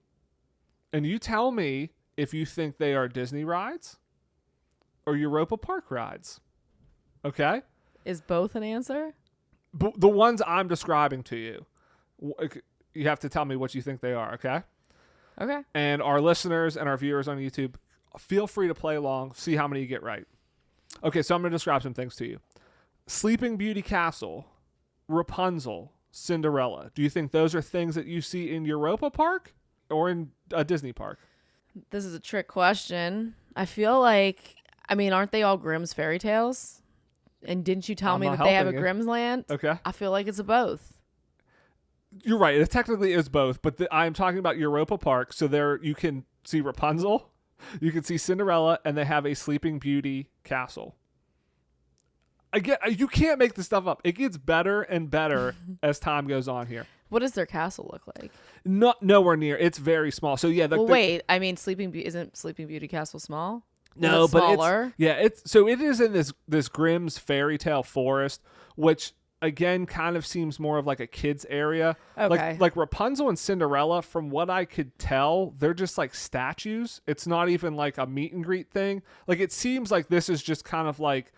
And you tell me if you think they are Disney rides or Europa Park rides. Okay? Is both an answer? The ones I'm describing to you. You have to tell me what you think they are, okay? Okay. And our listeners and our viewers on YouTube, feel free to play along, see how many you get right. Okay, so I'm going to describe some things to you. Sleeping Beauty Castle, Rapunzel, Cinderella. Do you think those are things that you see in Europa Park or in a Disney park? This is a trick question. I feel like, aren't they all Grimm's fairy tales? And didn't you tell me that they have a Grimm's land? Okay. I feel like it's a both. You're right. It technically is both, but I'm talking about Europa Park. So there you can see Rapunzel, you can see Cinderella, and they have a Sleeping Beauty castle. You can't make this stuff up. It gets better and better as time goes on here. What does their castle look like? Nowhere near. It's very small. So yeah. Wait. Isn't Sleeping Beauty Castle small? No, but smaller? it is in this Grimm's fairy tale forest, which again kind of seems more of like a kids area. Okay. Like Rapunzel and Cinderella, from what I could tell, they're just like statues. It's not even like a meet and greet thing. Like it seems like this is just kind of like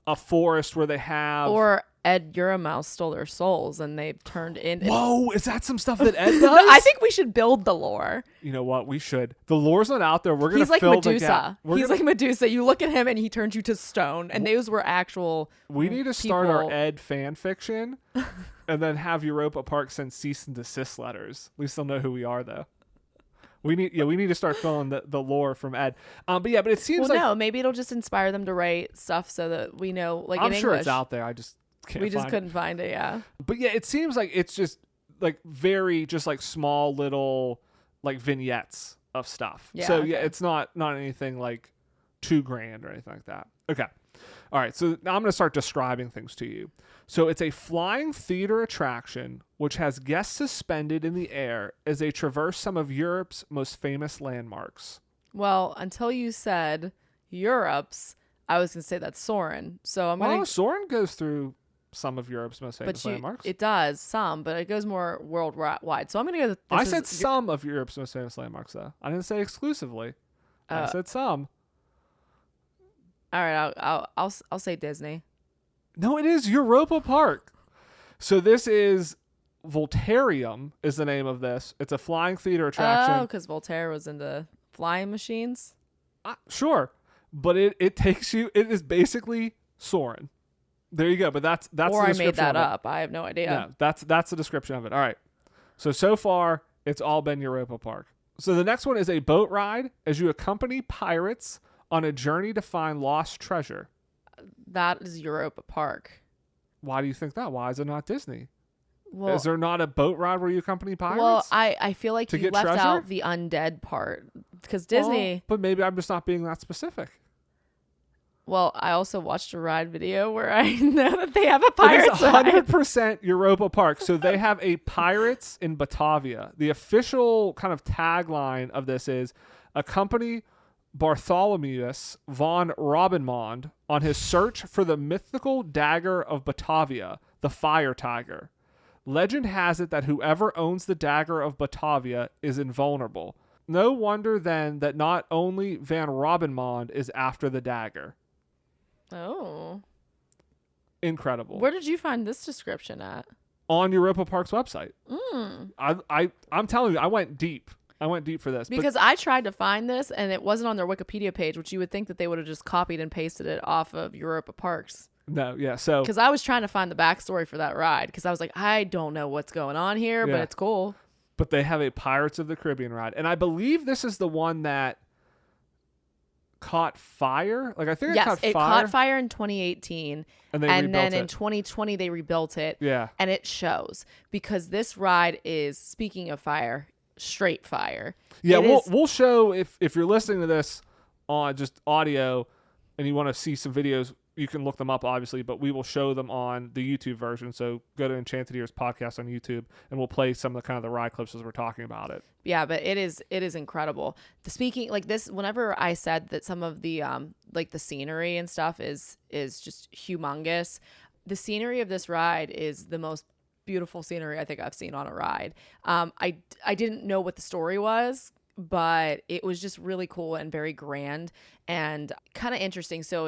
a forest where they have... Or Ed Euromaus stole their souls and they turned in... Whoa, is that some stuff that Ed does? I think we should build the lore. You know what? We should. The lore's not out there. We're going to fill fill Medusa. the gap. He's like Medusa. You look at him and he turns you to stone. And those were actual We need to start our Ed fan fiction and then have Europa Park send cease and desist letters. At least they'll know who we are, though. We need to start filling the lore from Ed. But it seems no, maybe it'll just inspire them to write stuff so that we know, like I'm in sure English. it's out there. can't find couldn't find it. Yeah. But yeah, it seems like it's just like very just like small little like vignettes of stuff. Yeah, So okay. yeah, it's not anything like $2,000 or anything like that. Okay. All right. So now I'm going to start describing things to you. So it's a flying theater attraction which has guests suspended in the air as they traverse some of Europe's most famous landmarks. Well, until you said Europe's, I was going to say that's Soarin'. So I'm going to. Soarin' goes through some of Europe's most famous But landmarks. it does some, but it goes more worldwide. So I'm going to go. I said some of Europe's most famous landmarks, though. I didn't say exclusively. I said some. All right, I'll say Disney. No, it is Europa Park. So this is Voltarium is the name of this. It's a flying theater attraction. Oh, because Voltaire was into flying machines. Sure, but it takes you. It is basically Soarin'. There you go. But that's Or the I description made that of it. up. I have no idea. No, that's the description of it. All right. So far it's all been Europa Park. So the next one is a boat ride as you accompany pirates on a journey to find lost treasure. That is Europa Park. Why do you think that? Why is it not Disney? Well, Is there not a boat ride where you accompany pirates? well, I feel like to you get left treasure? out the undead part because Disney. But maybe I'm just not being that specific. Well, I also watched a ride video where I know that they have a It pirates is ride. 100% Europa Park. So they have a Pirates in Batavia. The official kind of tagline of this is accompany Bartholomeus von Robinmond on his search for the mythical dagger of Batavia, the Fire Tiger. Legend has it that whoever owns the dagger of Batavia is invulnerable. No wonder then that not only Van Robinmond is after the dagger. Oh. Incredible. Where did you find this description at? On Europa Park's website. Mm. I'm telling you, I went deep. I went deep for this. Because I tried to find this and it wasn't on their Wikipedia page, which you would think that they would have just copied and pasted it off of Europa Parks. No, yeah. So Because I was trying to find the backstory for that ride because I was like, I don't know what's going on here, Yeah. but it's cool. but they have a Pirates of the Caribbean ride, and I believe this is the one that caught fire. Like I think it Yes, caught it fire, caught fire in 2018, and they and rebuilt then in it. 2020 they rebuilt it. Yeah. And it shows because this ride is, speaking of fire, straight fire. Yeah, It we'll show if you're listening to this on just audio and you want to see some videos, you can look them up obviously, but we will show them on the YouTube version. So go to Enchanted Ears podcast on YouTube and we'll play some of the kind of the ride clips as we're talking about it. Yeah, but it is incredible. The speaking like this, whenever I said that some of the like the scenery and stuff is just humongous. The scenery of this ride is the most beautiful scenery I think I've seen on a ride. I didn't know what the story was, but it was just really cool and very grand and kind of interesting. So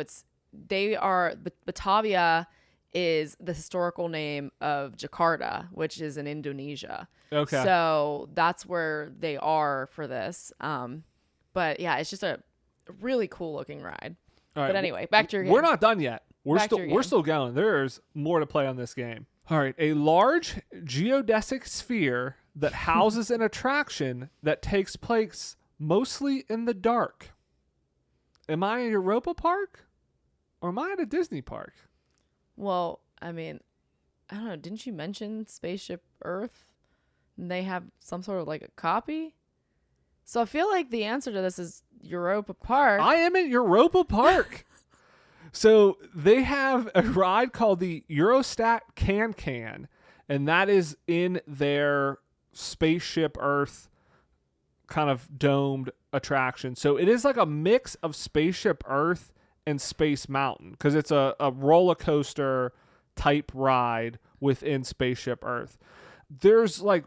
Batavia is the historical name of Jakarta, which is in Indonesia. Okay. So that's where they are for this. But yeah, it's just a really cool looking ride. All right. But anyway, back to your game. We're not done yet. Back to your We're game. still going. There's more to play on this game. All right, a large geodesic sphere that houses an attraction that takes place mostly in the dark. Am I at Europa Park or am I at a Disney park? Well, I mean, I don't know. Didn't you mention Spaceship Earth? And they have some sort of like a copy? So I feel like the answer to this is Europa Park. I am at Europa Park. So they have a ride called the Eurostat Can, and that is in their Spaceship Earth kind of domed attraction. So it is like a mix of Spaceship Earth and Space Mountain because it's a roller coaster type ride within Spaceship Earth. There's like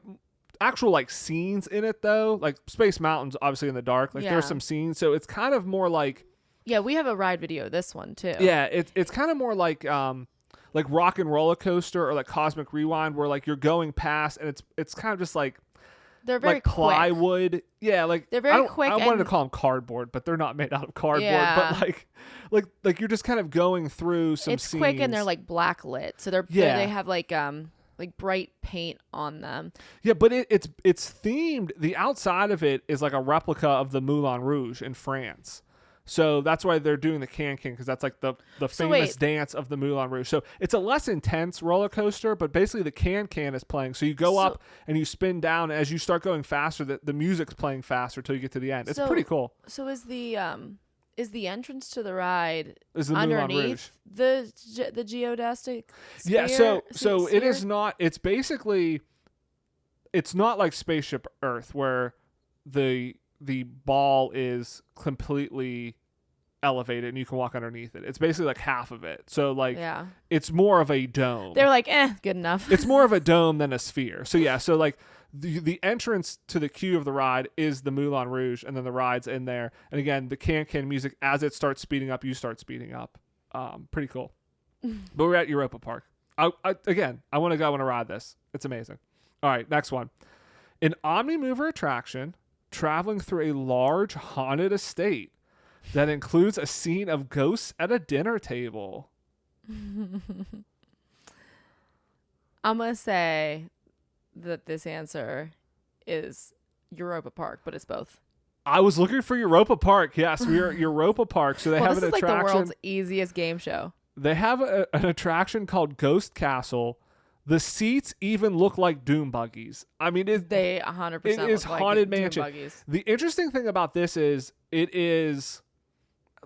actual like scenes in it though. Like Space Mountain's obviously in the dark. Like Yeah. there's some scenes. So it's kind of more like Yeah, we have a ride video of this one too. yeah, it's kind of more like Rock and Roller Coaster or like Cosmic Rewind where like you're going past and it's kind of just like They're very like plywood. quick. Yeah, like They're very quick I wanted to and- call them cardboard, but they're not made out of cardboard. Yeah. But like you're just kind of going through some It's scenes. quick and they're like black lit. So Yeah. they have like bright paint on them. Yeah, but it's themed. The outside of it is like a replica of the Moulin Rouge in France. So that's why they're doing the can-can, because that's like the famous dance of the Moulin Rouge. So it's a less intense roller coaster, but basically the can-can is playing. So you go up and you spin down. And as you start going faster, the music's playing faster till you get to the end. It's pretty cool. So is the entrance to the ride Is the underneath the geodesic sphere? Yeah, so it is not. It's basically, it's not like Spaceship Earth where the ball is completely elevated and you can walk underneath it. It's basically like half of it. So like it's more of a dome. They're like, good enough. It's more of a dome than a sphere. So yeah, so like the entrance to the queue of the ride is the Moulin Rouge, and then the ride's in there. And again, the can music, as it starts speeding up, you start speeding up. Pretty cool. But we're at Europa Park. I want to go. I want to ride this. It's amazing. All right, next one. An Omnimover attraction traveling through a large haunted estate that includes a scene of ghosts at a dinner table. I'm going to say that this answer is Europa Park, but it's both. I was looking for Europa Park. Yes, we are at Europa Park. So they have an attraction. This is like the world's easiest game show. They have an attraction called Ghost Castle. The seats even look like doom buggies. I mean, they 100% it is look haunted like mansion. Doom buggies. The interesting thing about this is it is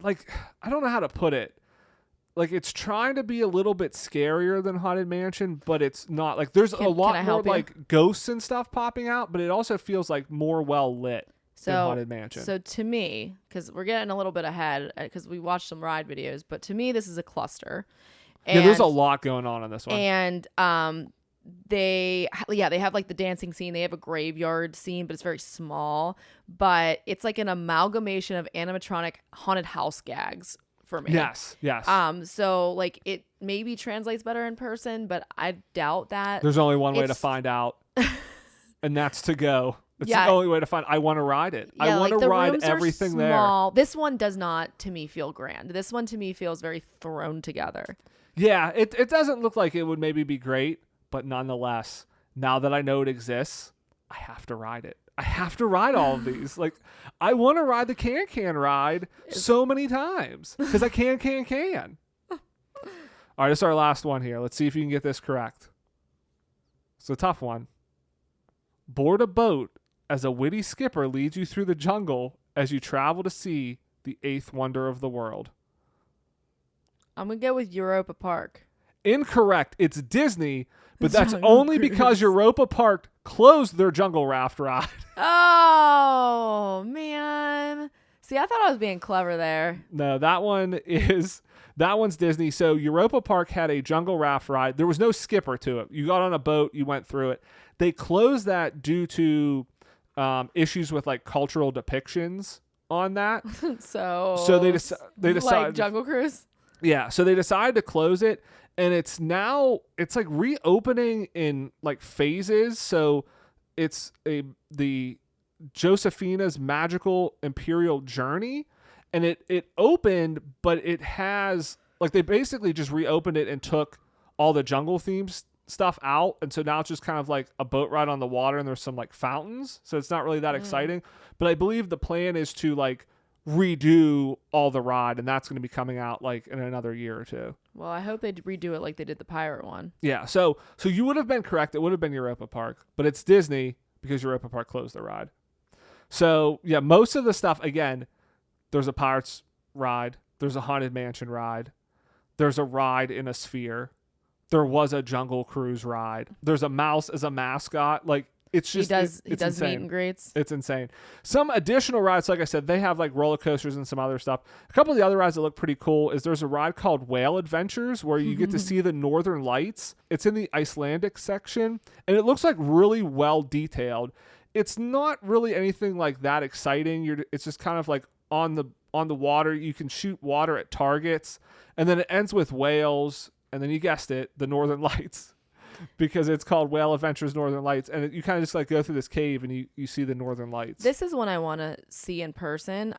like, I don't know how to put it. Like, it's trying to be a little bit scarier than Haunted Mansion, but it's not. Like, there's a lot more like ghosts and stuff popping out, but it also feels like more well lit than Haunted Mansion. So to me, because we're getting a little bit ahead because we watched some ride videos, but to me this is a cluster. And, there's a lot going on this one. And they have like the dancing scene. They have a graveyard scene, but it's very small. But it's like an amalgamation of animatronic haunted house gags for me. Yes. So like it maybe translates better in person, but I doubt that. There's only one way to find out, and that's to go. It's the only way to find. I want to ride it. I want to ride everything there. This one does not, to me, feel grand. This one to me feels very thrown together. Yeah, it doesn't look like it would maybe be great, but nonetheless, now that I know it exists, I have to ride it. I have to ride all of these. Like, I want to ride the can ride so many times because I can. All right, this is our last one here. Let's see if you can get this correct. It's a tough one. Board a boat as a witty skipper leads you through the jungle as you travel to see the eighth wonder of the world. I'm going to go with Europa Park. Incorrect. It's Disney, but that's only because Europa Park closed their jungle raft ride. Oh, man. See, I thought I was being clever there. No, that one's Disney. So Europa Park had a jungle raft ride. There was no skipper to it. You got on a boat, you went through it. They closed that due to issues with like cultural depictions on that. so they decided like Jungle Cruise. Yeah, so they decided to close it, and it's like reopening in like phases. So it's the Josephina's Magical Imperial Journey, and it opened, but it has like they basically just reopened it and took all the jungle themes stuff out, and so now it's just kind of like a boat ride on the water, and there's some like fountains, so it's not really that exciting. But I believe the plan is to like redo all the ride, and that's going to be coming out like in another year or two. Well, I hope they redo it like they did the pirate one. Yeah, so you would have been correct. It would have been Europa Park, but it's Disney because Europa Park closed the ride. So yeah, most of the stuff, again, there's a Pirates ride, there's a Haunted Mansion ride, there's a ride in a sphere, there was a Jungle Cruise ride, there's a mouse as a mascot. Like, it's just he does meet and greets. It's insane. Some additional rides, like I said, they have like roller coasters and some other stuff. A couple of the other rides that look pretty cool is there's a ride called Whale Adventures where you get to see the Northern Lights. It's in the Icelandic section, and it looks like really well detailed. It's not really anything like that exciting. It's just kind of like on the water. You can shoot water at targets, and then it ends with whales, and then you guessed it, the Northern Lights. because it's called Whale Adventures Northern Lights, and you kind of just like go through this cave and you see the Northern Lights. This is one I want to see in person.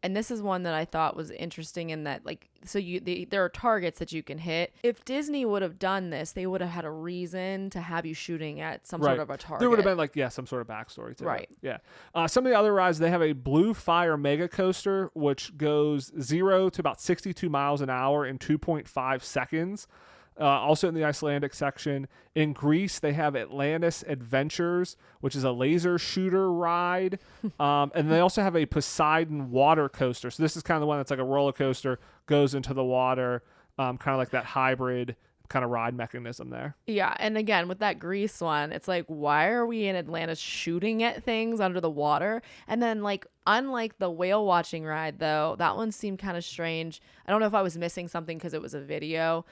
And this is one that I thought was interesting in that, like, so there are targets that you can hit. If Disney would have done this, they would have had a reason to have you shooting at some sort of a target. There would have been like, some sort of backstory to it. Right. Yeah. Some of the other rides, they have a Blue Fire Mega Coaster, which goes 0 to about 62 miles an hour in 2.5 seconds. Also in the Icelandic section. In Greece, they have Atlantis Adventures, which is a laser shooter ride. And they also have a Poseidon water coaster. So this is kind of the one that's like a roller coaster, goes into the water, kind of like that hybrid kind of ride mechanism there. Yeah. And again, with that Greece one, it's like, why are we in Atlantis shooting at things under the water? And then, like, unlike the whale watching ride, though, that one seemed kind of strange. I don't know if I was missing something because it was a video.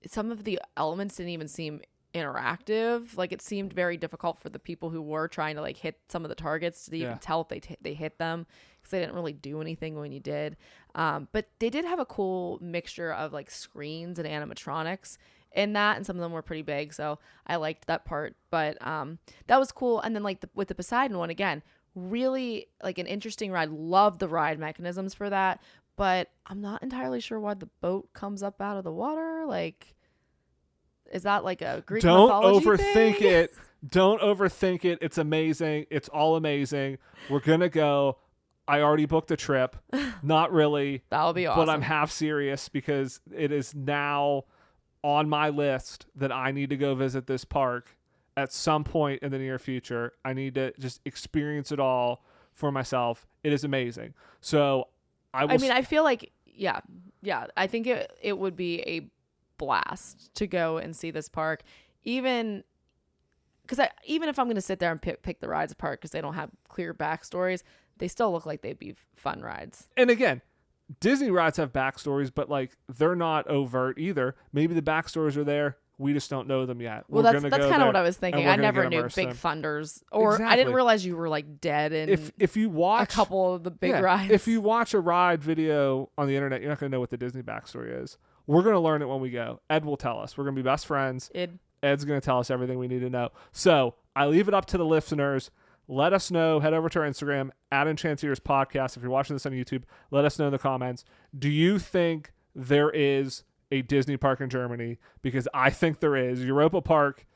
Some of the elements didn't even seem interactive. Like, it seemed very difficult for the people who were trying to like hit some of the targets to even tell if they hit them, because they didn't really do anything when you did. But they did have a cool mixture of like screens and animatronics in that, and some of them were pretty big, so I liked that part. But that was cool. And then like with the Poseidon one, again, really like an interesting ride. Love the ride mechanisms for that. But I'm not entirely sure why the boat comes up out of the water. Like, is that like a Greek mythology overthink thing? it. Don't overthink it. It's amazing. It's all amazing. We're going to go. I already booked a trip. Not really. That'll be awesome. But I'm half serious because it is now on my list that I need to go visit this park at some point in the near future. I need to just experience it all for myself. It is amazing. So I feel like, yeah. I think it would be a blast to go and see this park, even if I'm going to sit there and pick the rides apart because they don't have clear backstories, they still look like they'd be fun rides. And again, Disney rides have backstories, but like they're not overt either. Maybe the backstories are there. We just don't know them yet. Well, that's kind of what I was thinking. I never knew Big Thunders, or exactly. I didn't realize you were like dead in if you watch a couple of the big rides. If you watch a ride video on the internet, you're not going to know what the Disney backstory is. We're going to learn it when we go. Ed will tell us. We're going to be best friends. Ed's going to tell us everything we need to know. So I leave it up to the listeners. Let us know. Head over to our Instagram, @Enchanted Podcast. If you're watching this on YouTube, let us know in the comments. Do you think there is a Disney park in Germany? Because I think there is. Europa Park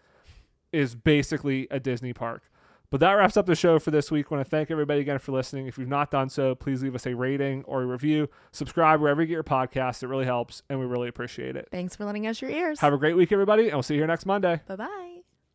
is basically a Disney park. But that wraps up the show for this week. I want to thank everybody again for listening. If you've not done so, please leave us a rating or a review. Subscribe wherever you get your podcasts. It really helps, and we really appreciate it. Thanks for lending us your ears. Have a great week, everybody, and we'll see you here next Monday. Bye-bye.